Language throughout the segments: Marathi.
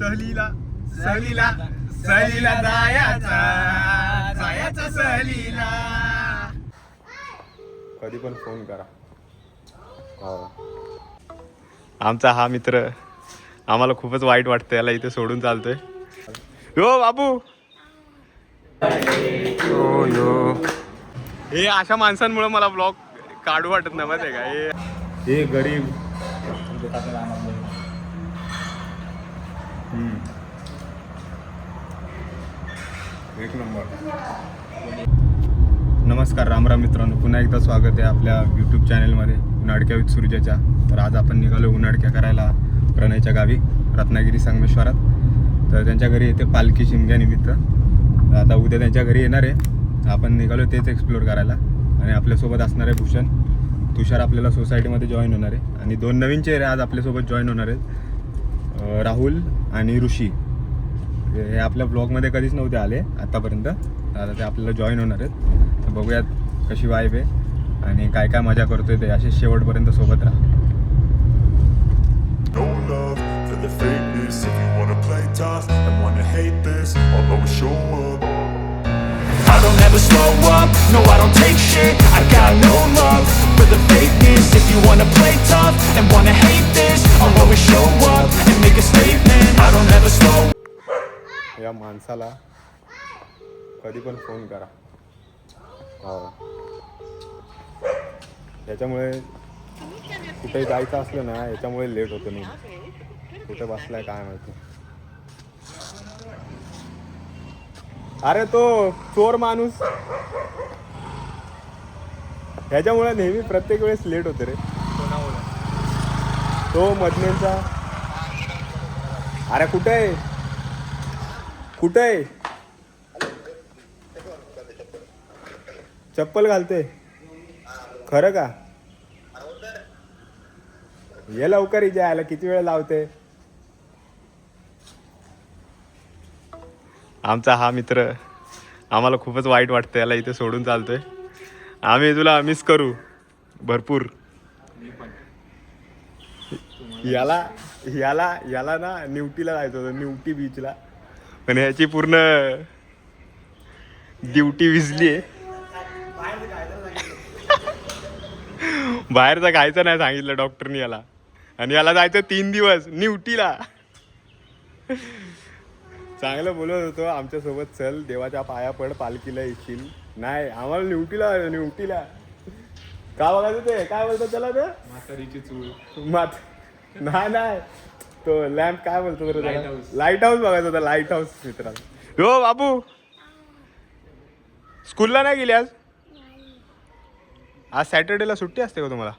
सहलीला सहलीला सहलीला जायचा सहलीला. कधी पण फोन करा. आमचा हा मित्र आम्हाला खूपच वाईट वाटतं याला इथे सोडून चालतोय. यो बाबू यो यो हे अशा माणसांमुळे मला ब्लॉग काढू वाटत नाही माहिती आहे का. हे गरीब एक नंबर. नमस्कार रामराम मित्रांनो, पुन्हा एकदा स्वागत आहे आपल्या यूट्यूब चॅनलमध्ये उन्हाडक्या विथ सूर्याच्या. तर आज आपण निघालो उन्हाडक्या करायला प्रणयच्या गावी रत्नागिरी संगमेश्वरात. तर त्यांच्या घरी येते पालखी शिमग्यानिमित्त. आता उद्या त्यांच्या घरी येणार आहे. आपण निघालो तेच एक्सप्लोअर करायला. आणि आपल्यासोबत असणार आहे भूषण, तुषार आपल्याला सोसायटीमध्ये जॉईन होणार आहे. आणि दोन नवीन चेहरे आज आपल्यासोबत जॉईन होणार आहेत, राहुल आणि ऋषी. हे आपल्या ब्लॉगमध्ये कधीच नव्हते आले आत्तापर्यंत. आता ते आपल्याला जॉईन होणार आहेत. तर बघूयात कशी वाईब आहे आणि काय काय मजा करतोय ते. असे शेवटपर्यंत सोबत राहा. The fakeness, if you wanna play tough and wanna hate this, I'll always show up. I don't ever slow up, no I don't take shit. I got no love for the fakeness. If you wanna play tough and wanna hate this, I'll always show up and make a statement. I don't ever slow. या माणसाला कधी पण फोन करा. याच्यामुळे कुठे जायचं असलं ना, याच्यामुळे लेट होतं. नाही कुठे बसलाय काय माहिती. अरे तो चोर माणूस, ह्याच्यामुळे नेहमी प्रत्येक वेळेस लेट होते रे. तो मधनेचा. अरे कुठे आहे कुठे आहे? चप्पल घालते खरं का? ये लवकर इथे यायला किती वेळ लावते. आमचा हा मित्र आम्हाला खूपच वाईट वाटतं याला इथे सोडून चालतोय. आम्ही तुला मिस करू भरपूर. याला याला याला ना निवटीला जायचं होतं, निवटी बीचला. पण ह्याची पूर्ण ड्युटी विजली आहे. बाहेरचा खायचं नाही सांगितलं डॉक्टरनी याला. आणि याला जायचं 3 दिवस निवटीला. चांगलं बोलत होतो आमच्यासोबत, चल देवाच्या पाया पड पालखीला येशील. नाही आम्हाला निवटीला का बघायचं ते काय बोलतात त्याला ते म्हातारीची चूळ नाही तो लॅम्प काय बोलतो बरं त्याला, लाईट हाऊस बघायचं होता. लाईट हाऊस मित्रांनो. हो बाबू स्कूलला नाही गेली आज? आज सॅटर्डेला सुट्टी असते का तुम्हाला?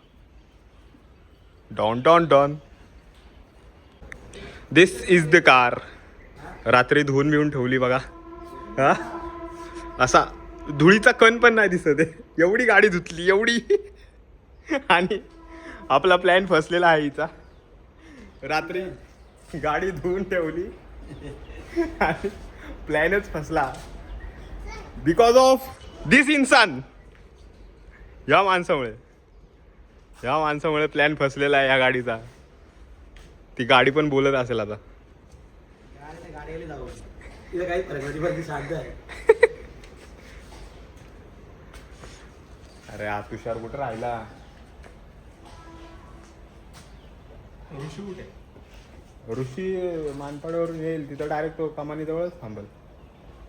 Don this is the car. रात्री धुवून बिवून ठेवली बघा. हा असा धुळीचा कण पण नाही दिसत आहे, एवढी गाडी धुतली एवढी. आणि आपला प्लॅन फसलेला आहे हिचा. रात्री गाडी धुवून ठेवली आणि प्लॅनच फसला बिकॉज ऑफ दिस इन्सान. या माणसामुळे प्लॅन फसलेला आहे या गाडीचा. ती गाडी पण बोलत असेल आता. अरे आज तुषार कुठं राहिला? ऋषी मानपाड्यावरून येईल, तिथं डायरेक्ट तो कमानी जवळच थांबल.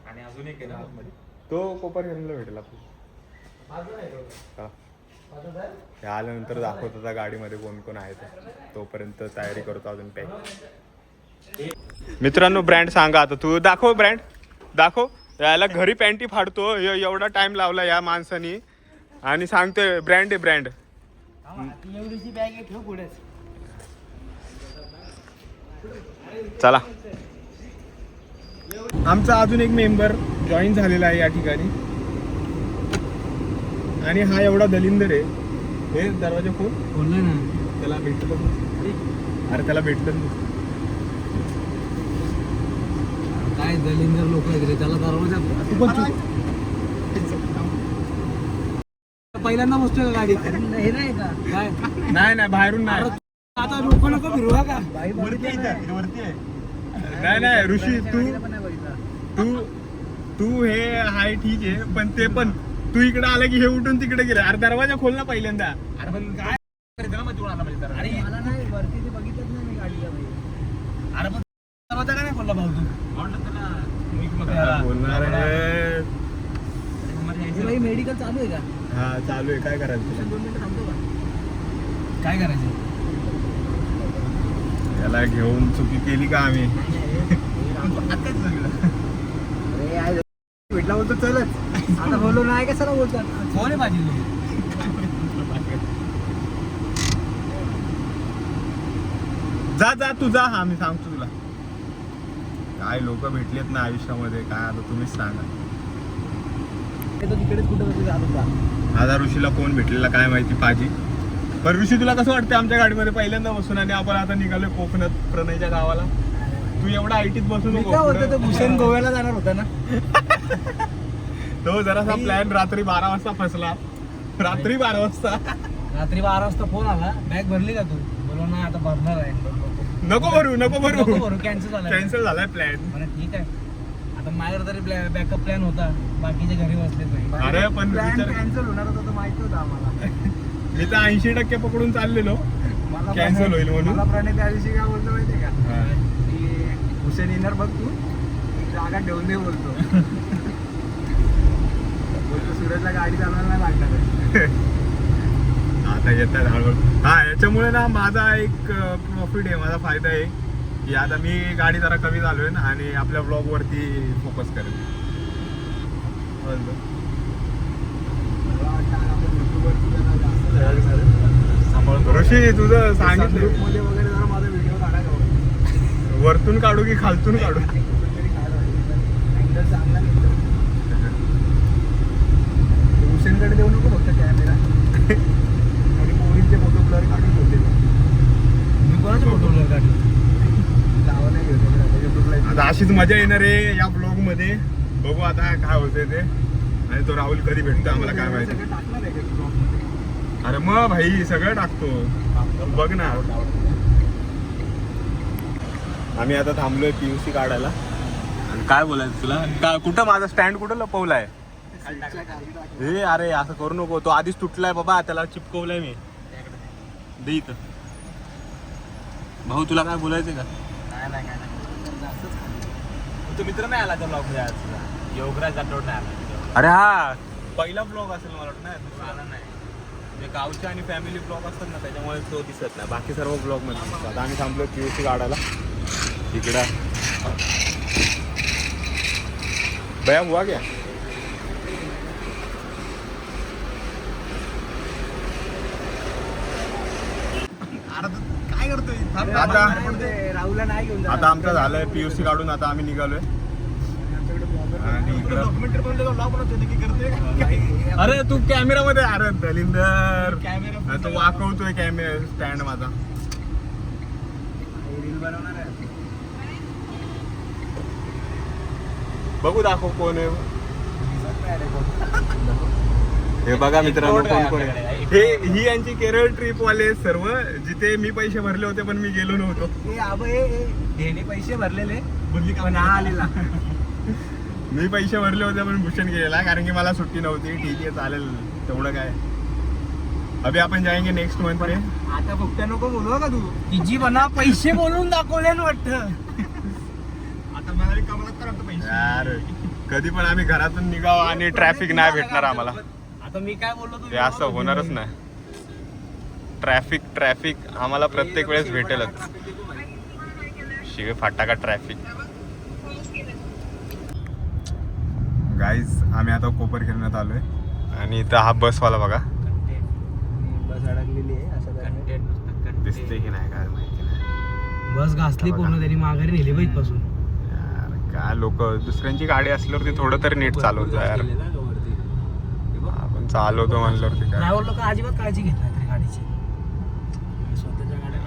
आणि अजून एक तो कोपर हेरणला भेटेल आपल्याला. आल्यानंतर दाखवतो त्या गाडीमध्ये कोण कोण आहे. तोपर्यंत तयारी करतो अजून काही. मित्रांनो ब्रँड सांगा आता. तू दाखव ब्रँड दाखव. याला घरी पॅन्टी फाडतो एवढा टाइम लावला या माणसानी आणि सांगतोय ब्रँड आहे ब्रँड. चला आमचा अजून एक मेंबर जॉईन झालेला आहे या ठिकाणी. आणि हा एवढा दलिंदर आहे. हे दरवाजा खोललाय ना, त्याला भेटलं. अरे त्याला भेटलं काय दलिंदर लोक आहेत त्याला दरवाजा. तू पण पहिल्यांदा बसतोय गाडी. नाही बाहेरून नाही. आता लोक नको फिरवा का? वरती आहे नाही ऋषी तू हे हाय ठीक आहे, पण ते पण तू इकडे आला की हे उठून तिकडे गेले. अरे दरवाजा खोल ना पहिल्यांदा. अरे पण काय ना मग तू आला म्हणजे अरे मला नाही वरती ते बघितलंच नाही मी गाडीला भाई. अरे पण दरवाजा काय नाही खोलला भाऊ तू? बोलणार भाई मेडिकल चालू आहे का? हा चालू आहे. काय करायचं 2 मिनिटं थांबतो का? काय करायचं? याला घेऊन चुकी केली का आम्ही? भेटला बोलतो चलच. आता बोललो नाही कशाला बोलतात? कोण आहे माझी? जा तू जा. हा मी सांगतो तुला. काय लोक भेटलेत ना आयुष्यामध्ये, काय आता तुम्हीच सांगा. तिकडेच कुठं जात होता. आता ऋषीला कोण भेटलेला काय माहिती पाजी. पण ऋषी तुला कसं वाटतं आमच्या गाडीमध्ये पहिल्यांदा बसून आणि आपण आता निघालोय कोकणात प्रणयच्या गावाला? तू एवढा आयटीत बसून होतं भूषण गोव्याला जाणार होता ना. तो जरासा प्लॅन रात्री 12 वाजता फसला. रात्री 12 वाजता फोन आला. बॅग भरली का तू? बोलो ना आता भरणार आहे. नको भरू कॅन्सल झालाय प्लॅन. ठीक आहे. आता माझ्याकडे तरी बॅकअप प्लॅन होता. बाकीचे घरी बसलेच नाही. अरे पण कॅन्सल होणार होता माहिती होतं आम्हाला. मी तर 80% पकडून चाललेलो कॅन्सल होईल म्हणून. मला प्रणय त्या दिवशी काय बोलतो माहितीये का? की भूषण येणार बघ तू जागा ठेवून दे बोलतो. सुरतला गाडी चालवायला नाही लागणार आहे. आता येतात हळूहळू. हा याच्यामुळे ना माझा एक प्रॉफिट आहे, माझा फायदा आहे की आता मी गाडी जरा कमी चालवेन ना आणि आपल्या ब्लॉग वरती फोकस करेन. ऋषी तुझं सांगितलं मध्ये वगैरे जरा माझा व्हिडिओ काढायला वरतून काढू की खालतून काढू? भूषणकडे देऊ नको फक्त कॅमेरा आणि मोहितचे फोटो ब्लर काढून ठेवले. मी कोणाचे फोटो ब्लर काढले? लावा नाही घेऊ आता अशीच मजा येणार आहे या ब्लॉग मध्ये. बघू आता काय होतंय ते. आणि तो राहुल कधी भेटतो आम्हाला काय माहिती. टाकणार आहे का ब्लॉग? अरे मग भाई सगळं टाकतो बघ ना. आम्ही आता थांबलोय PUC काढायला. आणि काय बोलायचं तुला? कुठं माझा स्टँड कुठं लपवलाय? हे अरे असं करू नको. तो आधीच तुटलाय बाबा, त्याला चिपकवलाय मी. दे इथं. भाऊ तुला काय बोलायचंय का? नाही तो मित्र नाही आला त्या ब्लॉग मध्ये आज. योगराज राठोड नाही आला. अरे हा पहिला ब्लॉग असेल मला वाटतं ना. आला नाही. जे गावचे आणि फॅमिली ब्लॉग असतात ना त्याच्यामुळे तो दिसत नाही. बाकी सर्व ब्लॉग मध्ये दिसतात. आता आम्ही थांबलो PUC काढायला इकडं. बया हुआ क्या? काय करतोय आता राहुलला नाही घेऊन आता आमचं झालंय PUC काढून आता आम्ही निघालोय. आणि अरे तू कॅमेरा मध्ये. अरे दलिंदर कॅमेरा तो वाकवतोय कॅमेरा स्टँड माझा. रील बनवणार आहे. बघू दाखव कोण आहे. हे बघा मित्रांनो कोण कोण आहे. ही यांची केरळ ट्रिप वाले सर्व, जिथे मी पैसे भरले होते पण मी गेलो नव्हतो. हे पैसे भरलेले पण हा आलेला. मी पैसे भरले होते पण भूषण गेलेला कारण की मला सुट्टी नव्हती. ठीक आहे चालेल तेवढं काय. अभी आपण जाएंगे नेक्स्ट मंथ में. आता फक्त नको बोलू का तू. तिची बना पैसे बोलून दाखवले वाटतं. आता मला कमलात करतो पैसे. यार कधी पण आम्ही घरातून निघाव आणि ट्रॅफिक नाही भेटणार आम्हाला. आता मी काय बोललो ते असं होणारच नाही. ट्रॅफिक आम्हाला प्रत्येक वेळेस भेटेलच. शिवे फाटाका ट्रॅफिक. गाईज आम्ही आता कोपर खेळण्यात आलोय आणि इथं हा बसवाला बघा. बस अडकलेली आहे असं दिसते की नाही काय माहिती नाही. बस घासली पूर्ण त्यांनी माघारी नेली बाई पासून. यार काय लोक दुसऱ्यांची गाडी असल्यावरती थोडं तरी नीट चालवतो यार. आपण चालवतो म्हणल्यावरती काय. ड्रायव्हर लोक अजिबात काळजी घेत नाही गाडीची. स्वतःच्या गाड्या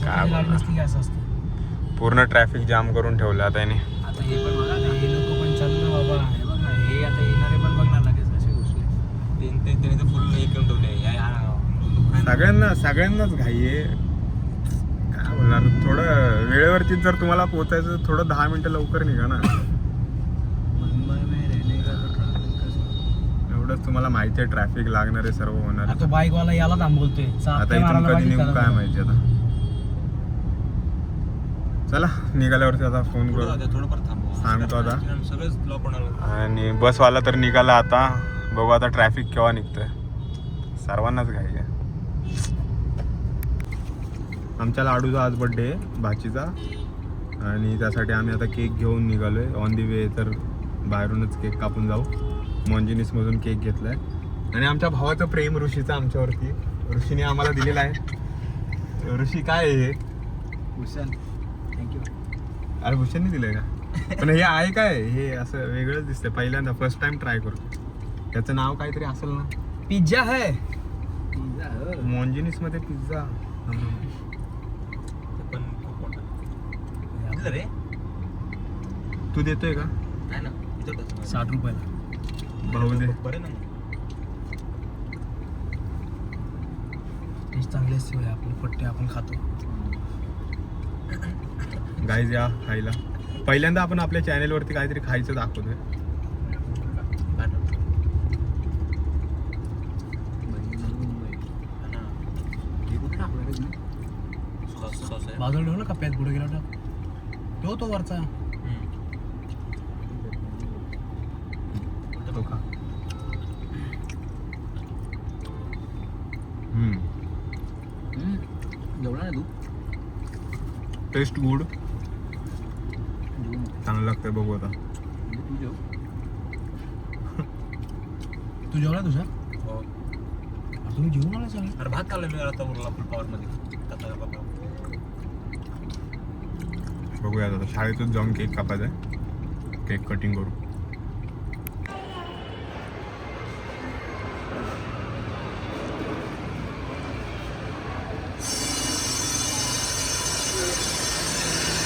काय गाडी नसती की असं असतं. पूर्ण ट्रॅफिक जाम करून ठेवलं आता याने. आता हे पण बघा ना, हे लोक पण चाललं बाबा. हे बघ ना, हे आता येणारे पण बघणार लगेच कसे घुसले. त्यांनी तर फुल हे करून ठेवले. सगळ्यांनाच घाई आहे. काय थोडं वेळेवरती जर तुम्हाला पोहोचायचं थोडं 10 मिनिटं लवकर निघा ना. एवढंच तुम्हाला माहिती आहे ट्रॅफिक लागणार आहे सर्व होणार आहे. तो बाईक वाला याला थांबवतोय आता इथून कधी निघू काय माहिती आता. चला निघाल्यावरती आता फोन करू सांगतो आता. आणि बसवाला तर निघाला आता. बघू आता ट्रॅफिक केव्हा निघतोय. सर्वांनाच घाई आहे. आमच्या लाडूचा आज बड्डे आहे भाचीचा आणि त्यासाठी आम्ही आता केक घेऊन निघालोय. ऑन दी वे तर बाहेरूनच केक कापून जाऊ. मॉन्जिनिसमधून केक घेतलाय आणि आमच्या भावाचं प्रेम ऋषीचं आमच्यावरती. ऋषीने आम्हाला दिलेलं आहे. ऋषी काय आहे हे? भूषण थँक्यू. अरे भूषणने दिलंय का? पण हे आहे काय? हे असं वेगळंच दिसतंय. पहिल्यांदा फर्स्ट टाइम ट्राय करतो. त्याचं नाव काहीतरी असेल ना. पिझ्झा है. मॉन्जिनिस मध्ये पिझ्झा. तू देतोय का? 60 रुपयाला. भाऊ दे. टेस्ट चांगली असते बघा, आपले पट्टे आपण खातो. गाईज या खायला. पहिल्यांदा आपण आपल्या चॅनेलवरती काहीतरी खायचं दाखवतोय. बाजूला ठेव ना कप्प्यात. पुढे गेला ठेव तो वरचा. तो खा. जेवढा ना तू टेस्ट गुड. चांगलं लागतंय. बघू आता. तू जेव. तू जेवला तुझा? तुम्ही जेवून आला चांगलं. अरे भात खाल्लं मी आता उरला फुल पॉवर मध्ये. बघूया आता. शाळेतच जाऊन केक कापायचा आहे. केक कटिंग करू.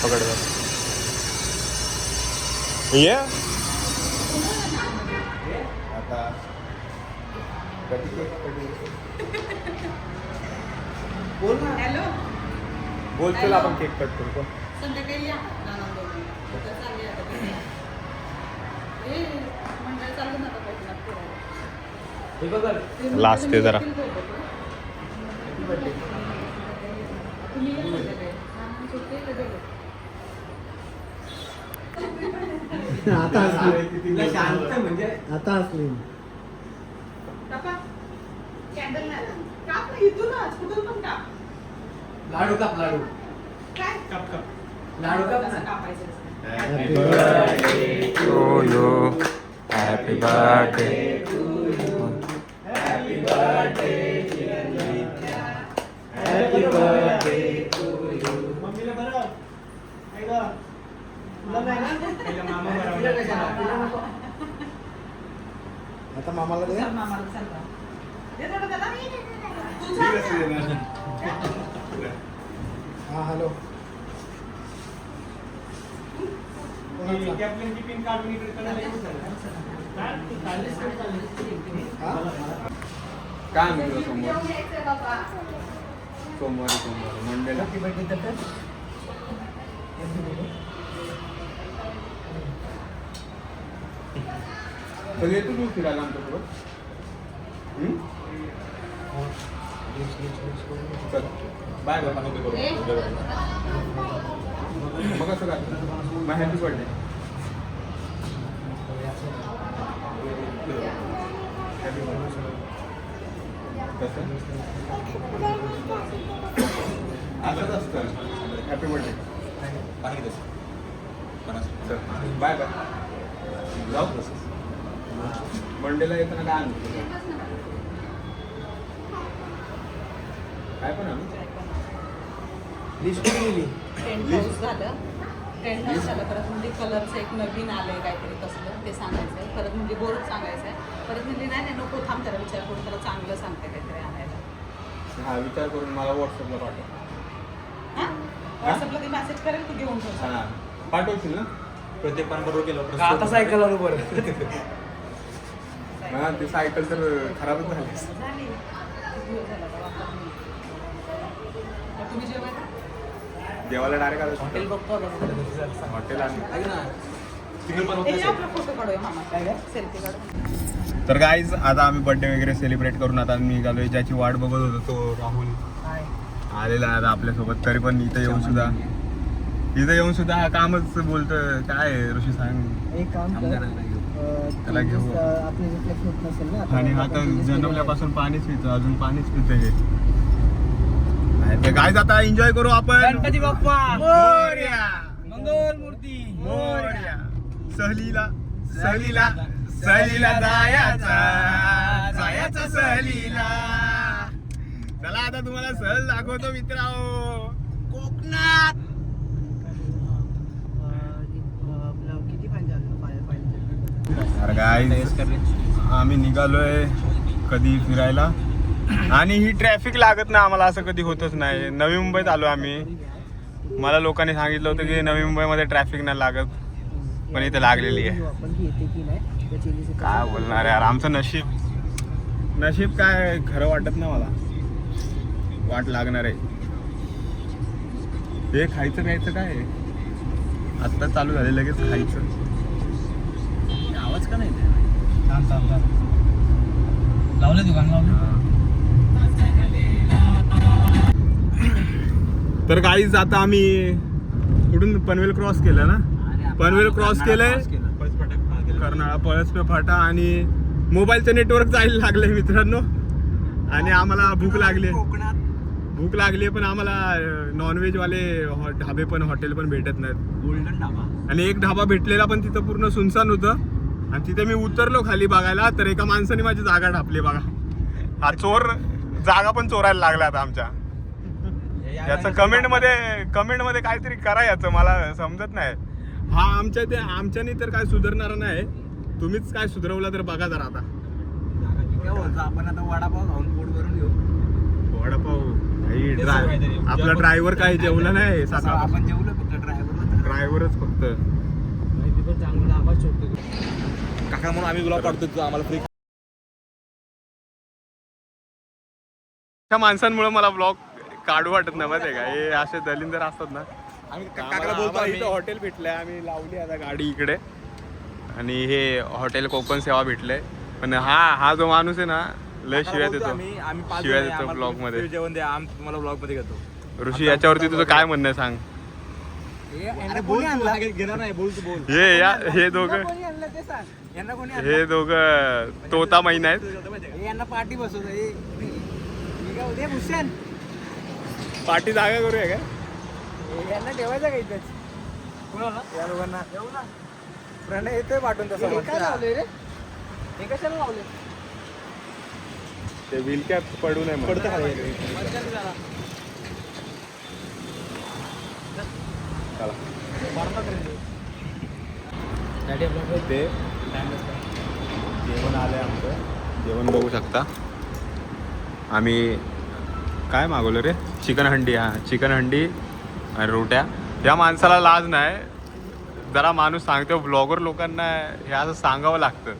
पकड ये आता. बोल ना. हॅलो. बोल चल आपण केक कट करू. पण संध्याकाळी या. चालली आता घरी. ए, मंडळ चाललं ना आता कोकणात फिरायला. हे बघ Last ते जरा. तुम्ही या संध्याकाळी. हा, सुट्टी आहे का गेलं? आता हसली. शांत म्हणजे आता हसली. कापा. कॅन्डल नाही. काप ना इथूनच. कुठून पण काप. लाडू काप. लाडू काय? लाडू काप कसं ना. कापायचं असतं? Happy birthday to you. Happy birthday to you. Happy birthday dear Nitya. Happy birthday to you. मम्मीला बरं. ऐका. तुला नाही ना? पहिला मामा बरं. तुला कशाला? तुला नको. आता मामाला दे. चल मामाला चल बा. दे थोडं त्याला. तू जा. हा हॅलो. काय म्हणतो समोर? जेवून यायचंय बाबा. सोमवारी मंडेला. कधी येतो तू फिरायला आमच्यासोबत? चल बाय बाय. मग असं काय मग हॅपी बर्थडे. Happy birthday. कसं असंच असतं. Happy birthday. चल बाय बाय. जाऊ तसंच. मंडेला येताना काय आणतो? काय पण आणू? लिस्ट केली. टेंट हाऊस झालं. टेंट हाऊस झालं. परत म्हणजे कलरचं एक नवीन आलंय काहीतरी कसलं ते सांगायचं आहे. परत म्हणजे गोड सांगायचं आहे. परत म्हणजे नाही नको थांब त्याला विचार करून त्याला चांगलं सांगते काहीतरी आणायला. हा विचार करून मला व्हॉट्सअपला पाठव. हां व्हॉट्सअपला ते मेसेज करेल तू घेऊन ठेव. हा पाठवशील ना? प्रत्येक पानबरोबर गेलो आता सायकल आलो बरं. हा ते सायकल तर खराबच झाली. झाली. किती दिवस झाला आता वापरली. तुम्ही जेवायला? देवाला डायरेक्ट आलो हॉटेल बघतो आता कुठे तरी. हॉटेल आणि ऐक ना. सिग्नल पण होत एक नसेल. आपला फोटो काढूया मामा सेल्फी काढू. तर गाईज आता आम्ही बर्थडे वगैरे सेलिब्रेट करून आता निघालोय. ज्याची वाट बघत होतो तो राहुल आलेला आहे आता आपल्यासोबत. तरी पण इथं येऊन सुद्धा हा कामच बोलतोय. काय आहे ऋषी सांग. एक काम काम कर करायला नाही घेऊ. त्याला घेऊ. आपली रिफ्लेक्ट होत नसेल ना आणि हा तर जन्मल्यापासून पाणीच पितो, अजून पाणीच पितो हे. गाईज आता एन्जॉय करू आपण. गणपती बाप्पा मोरया मंगल मूर्ती मोरया. सहलीला सहलीला सहलीला जायचा सहलीला. चला आता तुम्हाला सहल दाखवतो मित्रांनो. कोकणात किती फाईल अरे गाईज आम्ही निघालोय कधी फिरायला आणि ही ट्रॅफिक लागत ना आम्हाला. असं कधी होतच नाही. नवी मुंबईत आलो आम्ही. मला लोकांनी सांगितलं होतं की नवी मुंबईमध्ये ट्रॅफिक नाही लागत, पण इथे लागलेली आहे. आपण की येते की नाही त्या चिलीचे काय बोलणार यार. आमचं नशीब काय खरं वाटत ना मला. वाट लागणार आहे. हे खायचं प्यायचं काय आहे? आत्ता चालू झाले लगेच खायचं. आवाज का नाही थांब थांब थांब. लावले दुकान लावले. तर गाईज आता आम्ही कुठून पनवेल क्रॉस केलं ना. पनवेल क्रॉस केलंय. पळस फाटा गेला. कर्नाळा पळसपे फाटा आणि मोबाईलचं नेटवर्क जायला लागलंय मित्रांनो. आणि आम्हाला भूक लागली पण आम्हाला नॉनव्हेज वाले ढाबे पण हॉटेल पण भेटत नाहीत. गोल्डन ढाबा. आणि एक ढाबा भेटलेला पण तिथं पूर्ण सुनसान होतं. आणि तिथे मी उतरलो खाली बघायला तर एका माणसाने माझी जागा ढापली बघा. हा चोर जागा पण चोरायला लागला आता आमच्या. याचं कमेंटमध्ये काहीतरी करा. याचं मला समजत नाही. हा आमच्याने तर काय सुधारणार नाही. तुम्हीच काय सुधारवलं तर बघा जरा आता. काय बोलतो आपण आता वडापाव खाऊन पोट भरून घेऊ. वडापाव आपला ड्रायव्हर काय जेवला नाही सकाळ. आपण जेवलो फक्त ड्रायव्हरला. ड्रायव्हरच फक्त. चांगला आवाज शोधतो. काका म्हणून आम्ही तुला काढतो तू आम्हाला फ्री. त्या माणसांमुळे मला ब्लॉग काढू वाटत नाही माहिती आहे का. हे असे दलिंदर असतात ना. आम्ही काकाला बोलतो इथं हॉटेल भेटलंय. आम्ही लावली आता गाडी इकडे आणि हे हॉटेल कोकण सेवा भेटलंय. पण हा जो माणूस आहे ना लय शिव्या देतो. शिव्या देतो ब्लॉग मध्ये. जेवण द्या आम्ही तुम्हाला ब्लॉग मध्ये घेतो. ऋषी याच्यावरती तुझं काय म्हणणं आहे सांग. अरे बोल तू, घेणार नाही बोल तू बोल. हे दोघं कोणी आणलं ते सांग. यांना कोणी आणलं? हे दोघं तोता महिना आहेत. हे यांना पार्टी बसवतो. हे काय उद्या भूषण पार्टी जागा करूया काय. यांना ठेवायचं का इथेच? कुणाला? या लोकांना जेवू ना. प्रणय येतोय पाठवून तसं. हे काय लावलंय रे? हे कशाला लावले? ते विलक्यात पडू नये म्हणून. पडतं खाली. चला. गाडी आपल्याकडे ते जेवण आलंय आमचं. जेवण बघू शकता. आम्ही काय मागवलं रे. चिकन हंडी. चिकन हंडी आणि रोट्या. या माणसाला लाज नाही. जरा माणूस सांगतो ब्लॉगर लोकांना हे असं सांगावं लागतं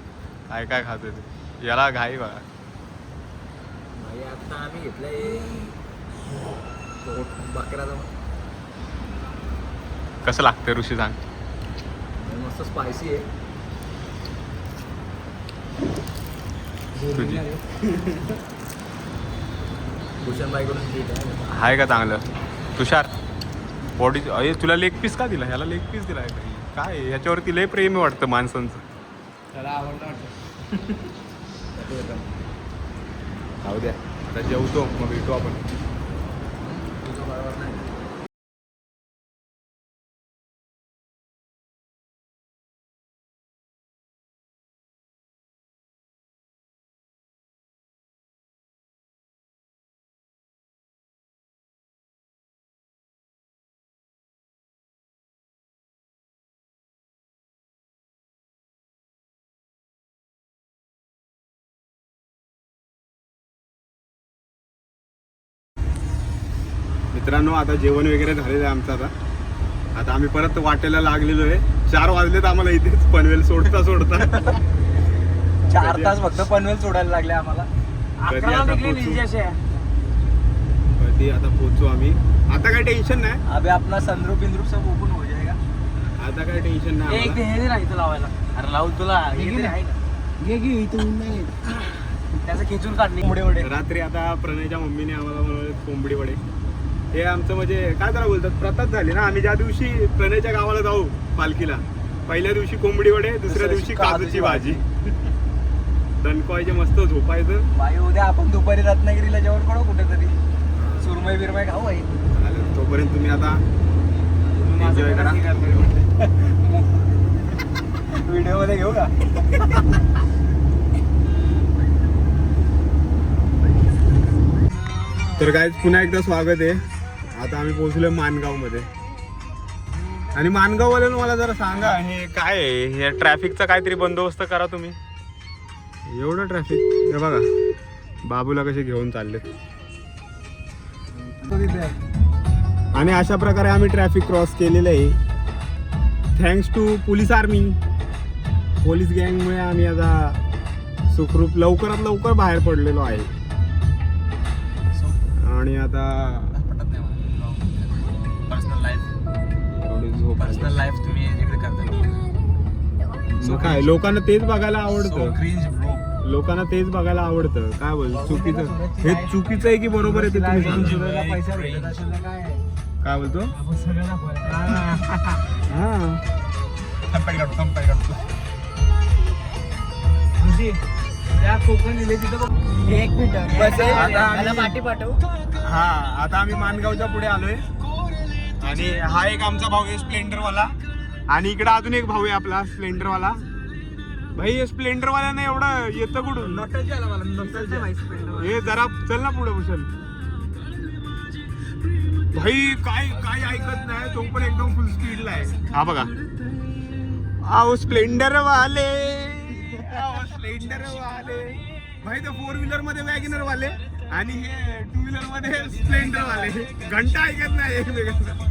काय काय खातं ते. याला घाई बघा. आता आम्ही घेतलंय बकराचा. कसं लागतं ऋषी सांग. मस्त स्पायसी आहे. तुझी भूषण बाईकडून ट्रीट आहे. आहे का चांगलं. तुषार बॉडी. अरे तुला लेग पीस का दिला. ह्याला लेग पीस दिला आहे काय. ह्याच्यावरती लय प्रेम आहे वाटतं माणसांचं. त्याला आवडलं वाटतं. जाऊ द्या आता जेवतो मग भेटू आपण. तुझं बरोबर नाही. मित्रांनो आता जेवण वगैरे झालेलं आहे आमचं. आता आम्ही परत वाटेला लागलेलो आहे. 4 वाजलेत आम्हाला इथेच पनवेल सोडता 4 तास फक्त पनवेल सोडायला लागले आम्हाला. कधी आता पोहोचू. वरती आता पोहोचू आम्ही. आता काय टेन्शन नाही, अबे अपना संद्रूप बिंद्रूप सब ओपन हो जाएगा. आता काय टेन्शन नाही एक आम्हाला. हे नाही लावायला. अरे लावू तुला हे तरी आहे ना. घे घे इथं ऊन नाही. त्याचं खेचून काढली मुडे मुडे. रात्री आता प्रणयच्या मम्मीने आम्हाला बनवले कोंबडी वडे. हे आमचं म्हणजे काय त्याला बोलतात, प्रथाच झाली ना. आम्ही ज्या दिवशी प्रणयच्या गावाला जाऊ पालखीला, पहिल्या दिवशी कोंबडी वडे, दुसऱ्या दिवशी काजूची भाजी. दणकवायचे, मस्त झोपायचं. बाई उद्या आपण दुपारी रत्नागिरीला जेवण करू कुठेतरी. सुरमई बिरमई खाऊ आहे. चालेल, तोपर्यंत तुम्ही आता एन्जॉय करा. व्हिडिओ मध्ये घेऊ का? तर काय पुन्हा एकदा स्वागत आहे. आता आम्ही पोहोचलोय माणगाव मध्ये. आणि माणगाववाल्यानं मला जरा सांगा, हे काय आहे, हे ट्रॅफिकचा काहीतरी बंदोबस्त करा तुम्ही. एवढं ट्रॅफिक, हे बघा बाबूला कसे घेऊन चालले. आणि अशा प्रकारे आम्ही ट्रॅफिक क्रॉस केलेलं आहे, thanks to police army. Police गँगमुळे आम्ही आता सुखरूप लवकरात लवकर बाहेर पडलेलो आहे. आणि आता पर्सनल लाईफ एवढी झोप आली. पर्सनल लाईफ तुम्ही इकडे करता. मग काय, लोकांना तेच बघायला आवडतं. Cringe bro. लोकांना तेच बघायला आवडतं. काय बोल, चुकीचं हे चुकीचं आहे की बरोबर आहे ते तुम्ही सांगा. पैसा भेटत असेल तर काय आहे? काय बोलतो? आपण सगळ्यांना हा त्या कोकण इले तिथं बघ. एक मिनिट आता आम्ही- पाठी पाठव. हा, आता आम्ही माणगावच्या पुढे आलोय. आणि हा एक आमचा भाऊ आहे स्प्लेंडर वाला. आणि इकडे अजून एक भाऊ आहे आपला स्प्लेंडर वाला. भाई हे स्प्लेंडर वाल्याने एवढं येतं कुठून? हे जरा चल ना पुढे कुशल. भाई काय काय ऐकत नाही, तो पण एकदम फुल स्पीडला आहे. हा बघा, आओ स्प्लेंडर वाले, आओ स्प्लेंडर वाले. भाई ते 4 व्हीलर मध्ये वॅगनर वाले आणि हे 2 व्हीलर मध्ये स्प्लेंडर वाले. घंटा ऐकत नाही एकमेकांना.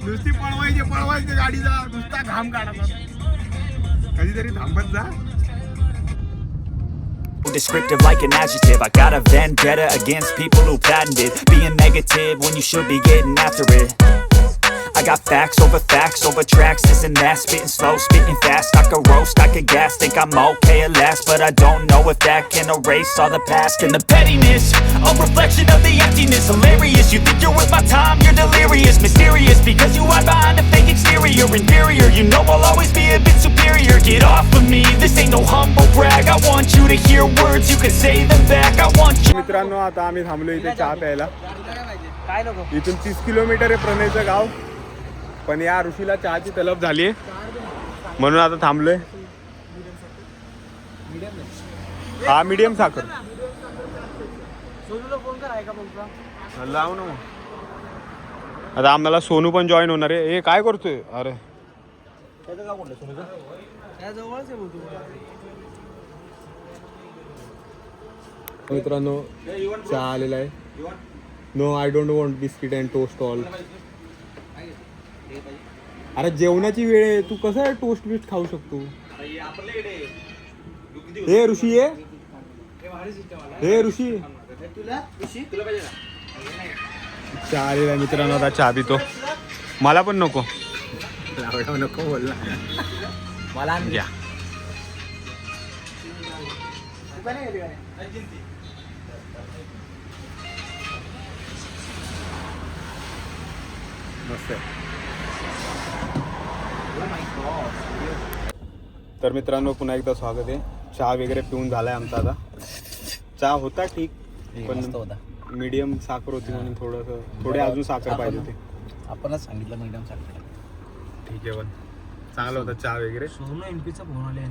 नुसती पळवायचे गाडीचा, नुसता घाम काढायचा. कधीतरी थांबत जा. Descriptive like an adjective. I got a vendetta against people who patented being negative when you should be getting after it. I got facts over tracks, this and that. Spitting slow, spitting fast. I could roast, I could gas. Think I'm okay at last, but I don't know if that can erase all the past. And the pettiness, a reflection of the emptiness. Hilarious, you think you're worth my time, you're delirious. Mysterious, because you hide behind a fake exterior. Inferior, you know I'll always be a bit superior. Get off of me, this ain't no humble brag. I want you to hear words, you can say them back. I want you. मित्रांनो, आता आम्ही थांबलो इथे चहा प्यायला. काय नको. इथून 30 किलोमीटर आहे प्रणयचं गाव. पण या ऋषीला चहाची तलब झाली म्हणून आता थांबलोय. हा, मीडियम साखर सोनूला फोन कर, आहे का बघ. लाव ना. आता आम्हाला सोनू पण जॉईन होणार आहे. हे काय करतोय? अरे त्याचं गाव कोणतं सोनूचं? त्या जवळच आहे बोलतो. मित्रांनो, चहा आलेला आहे. No, I don't want biscuit and toast all. अरे जेवणाची वेळ आहे, तू कसं आहे टोस्ट बिस्ट खाऊ शकतो? हे ऋषी ये, हे ऋषी चहा आलेला आहे मित्रांनो. आता चहा पितो. मला पण नको. नको बोलला मला घ्या. मस्त आहे. तर मित्रांनो, पुन्हा एकदा स्वागत आहे. चहा वगैरे पिऊन झालाय आमचा. आता चहा होता ठीक, पण मीडियम साखर होती म्हणून थोडे अजून साखर पाहिजे होती. आपणच सांगितलं मीडियम साखर. ठीक आहे, पण चांगला होता चहा वगैरे. सोनू एमपीचा फोन आले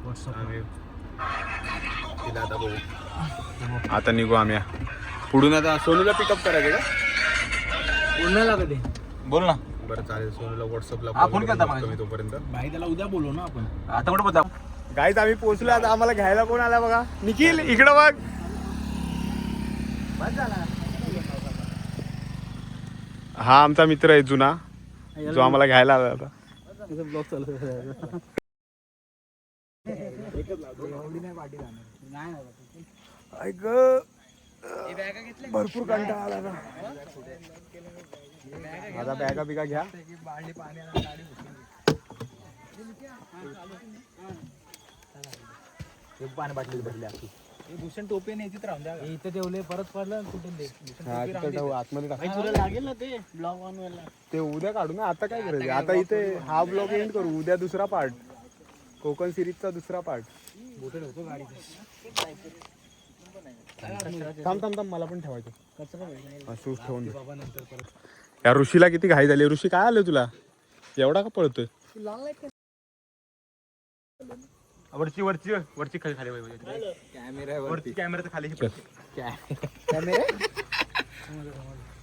व्हॉट्सअप. आम्ही तिला आता बघू. आता निघू आम्ही पुढून. आता सोनूला पिकअप करायचं का? पुन्हा लागते. बोल ना. बरं चालेल, सोनूला व्हॉट्सअपला फोन करता मी तोपर्यंत. भाई त्याला उद्या बोलू ना आपण. आता कुठे बोलता? गाईज आम्ही पोहोचलो. आता आम्हाला घ्यायला कोण आला बघा. निखिल इकडं बघ. हा आमचा मित्र आहे जुना, जो आम्हाला घ्यायला आला होता. ब्लॉग चालू ऐक भरपूर कंटाळा आला ना. आता बॅगा बिगा घ्या. पाणी बाटली भरली आपली. भूषण टोपे नाही तिथे राहून द्या. इथं ठेवले परत पडलं कुठून दे. हा, तिथं जाऊ आतमध्ये टाक. तुला लागेल ना ते ब्लॉग बनवायला. ते उद्या काढू ना. आता काय करायचं? आता इथे हा ब्लॉग एंड करू. उद्या दुसरा पार्ट, कोकण सिरीजचा दुसरा पार्ट. बोटेल होतो गाडी. थांब थांब थांब, मला पण ठेवायचं. कचरा शूज ठेवून दे. बाबा नंतर परत या ऋषीला किती घाई झाली. ऋषी काय आलं तुला? एवढा का पळतोय? वरची वरची वरची खाली खाली कॅमेरा वरती कॅमेरा खाली कॅमेरा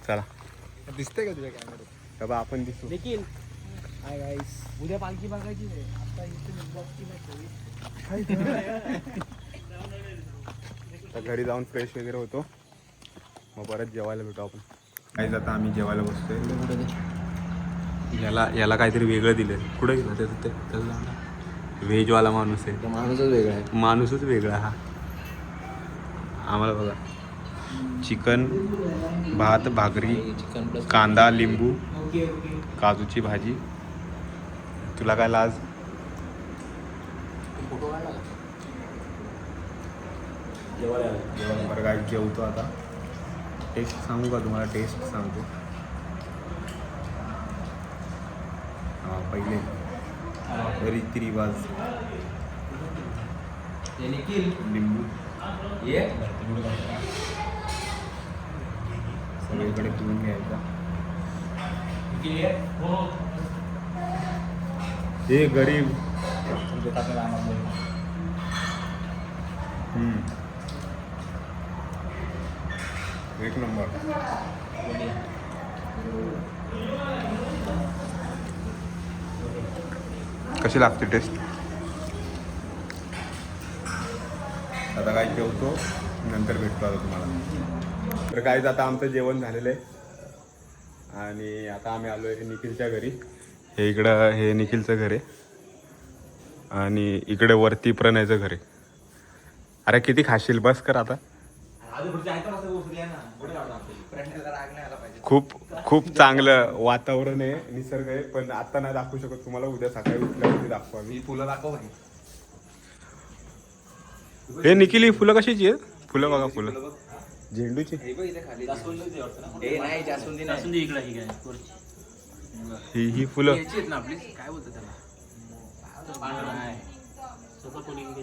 चला. दिसतंय का तुझ्या कॅमेरा? बाबा आपण दिसू. देखील हाय गाईस. उद्या पालखी बघायची आहे. आता इथे बॉक्स तर घरी जाऊन फ्रेश वगैरे होतो, मग परत जेवायला भेटू आपण. काहीच आता आम्ही जेवायला बसतोय. याला काहीतरी वेगळं दिलं. कुठे गेलं त्याचं? व्हेजवाला माणूस आहे. माणूसच वेगळा आहे. माणूसच वेगळा हा. आम्हाला बघा चिकन, भात, भाकरी, चिकन प्लस कांदा, लिंबू, काजूची भाजी. तुला काय लाज? फोटो काढला का? बरं काय जेवतो आता. टेस्ट सांगू का तुम्हाला? टेस्ट सांगतो. पहिले रीतिरिवाज, लिंबू सगळीकडे पिऊन घ्यायचा. हे गरीब. एक नंबर. कशी लागते टेस्ट? आता काय जेवतो, नंतर भेटतो आता तुम्हाला. तर काहीच आता आमचं जेवण झालेलं आहे आणि आता आम्ही आलो आहे निखिलच्या घरी. हे इकडं हे निखिलचं घर आहे आणि इकडे वरती प्रणयचं घर आहे. अरे किती खाशील? बस कर आता. खूप खूप चांगलं वातावरण आहे, निसर्ग आहे. पण आता नाही दाखवू शकत तुम्हाला. उद्या सकाळी उठल्यावरती दाखवू आम्ही. फुलं दाखव. हे निखिल, ही फुलं कशाची आहेत? फुलं बघा, फुलं झेंडूची. ही फुलं आपली काय बोलतात त्याला?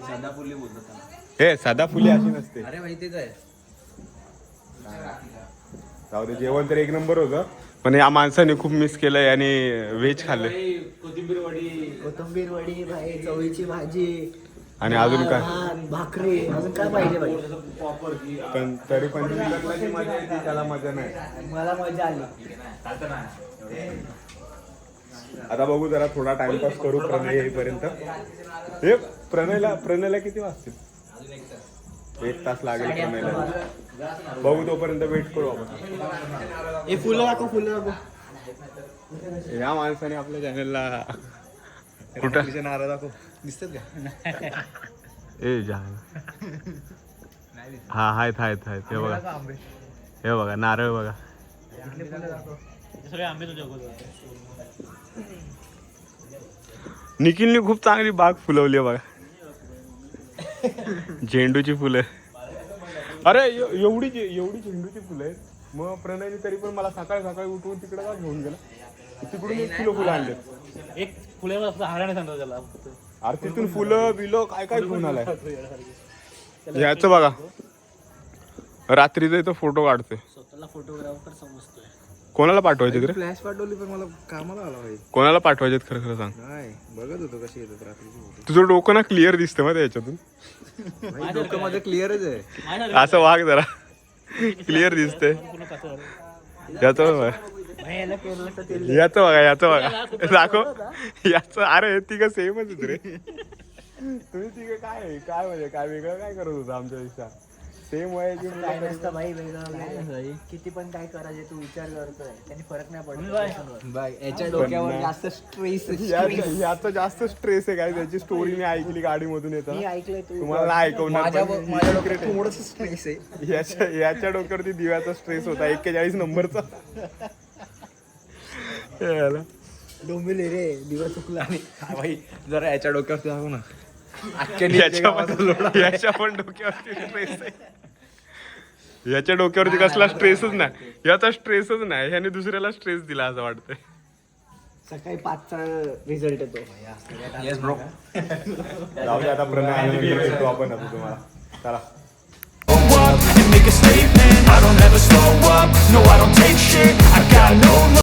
सदाफुली बोलतात त्याला. हे साधा फुले अशी नसते. अरे माहितीच आहे. जाऊ दे. जेवण तर एक नंबर होतं, पण या माणसाने खूप मिस केलंय आणि व्हेज खाल्लं. कोथिंबीर वडी, भाई चवळीची भाजी आणि अजून काय? भाकरी. अजून काय पाहिजे भाई? पण तरी पण लग्नाची मजा येते, त्याला मजा नाही. मला मजा आली. आता बघू, जरा थोडा टाइमपास करू प्रणय येईपर्यंत. हे प्रणयला किती वाजतील? 1 तास लागेल प्रणयला. बघू, तोपर्यंत वेट करू आपण. हे फुलं दाखव, फुलं दाखव. या माणसाने आपल्या चॅनलला कुठं नारळ दाखव. दिसतात का? ए जा. हा आहेत. हे बघा, हे बघा नारळ बघा. सगळे आंबे तुझ्या. निखिलने खूप चांगली बाग फुलवली बघा. झेंडूची फुलं. अरे एवढी झेंडूची फुलं आहेत. मग प्रणयने तरी पण मला सकाळी उठवून तिकडे का घेऊन गेला? तिकडून 1 किलो फुलं आणले. एक फुलेवर हाराने सांगतो त्याला. अरे तिथून फुलं बिलं काय घेऊन आलाय. याचं बघा, रात्रीचा इथं फोटो काढतोय. स्वतःला फोटोग्राफर समजतोय. कोणाला पाठवायचे तिकडे? फ्लॅश पाठवली पण मला कामाला आला पाहिजे. कोणाला पाठवायचे खरं सांग. नाही बघत होतो कशी येतात रात्रीची. तुझं डोकं ना क्लिअर दिसतं मध्ये याच्यातून. डोकं माझं क्लिअरच आहे. असं वाग जरा, क्लिअर दिसतंय. याचं बघा, दाखव. याचं अरे तिघं सेमच रे. तुम्ही तिघं काय म्हणजे काय वेगळं काय करत होता आमच्या पेक्षा? सेम वयाची काय मुलं नसतं भाई वेगळं वगैरे. किती पण काय करायचे तू विचार करतोय त्यांनी फरक नाही पडत. बघ याच्या डोक्यावर जास्त स्ट्रेस याचा जास्त स्ट्रेस आहे काय त्याची स्टोरी मी ऐकली गाडीमधून मी येताना ऐकलंय तू तुम्हाला नाही ऐकवणार माझ्या पण माझ्या secret डोक्यात आहे. थोडंसं स्ट्रेस आहे. याच्या डोक्यावरती दिव्याचा स्ट्रेस होता 41 नंबरचा. याला. डोंबिवली रे दिवस चुकला. हा भाई जरा याच्या डोक्यावरती दाखव ना. याच्या पण डोक्यावरती स्ट्रेस आहे. याच्या डोक्यावरती कसला स्ट्रेसच नाही. याचा स्ट्रेसच नाही. ह्याने दुसऱ्याला स्ट्रेस दिला असं वाटतंय. सकाळी 5चा रिझल्ट येतो. Yes bro. जाऊ दे आता प्रणय आल्यानंतर भेटू आपण आता तुम्हाला. चला. Up and make a statement. I don't ever slow up. No, I don't take shit. I got no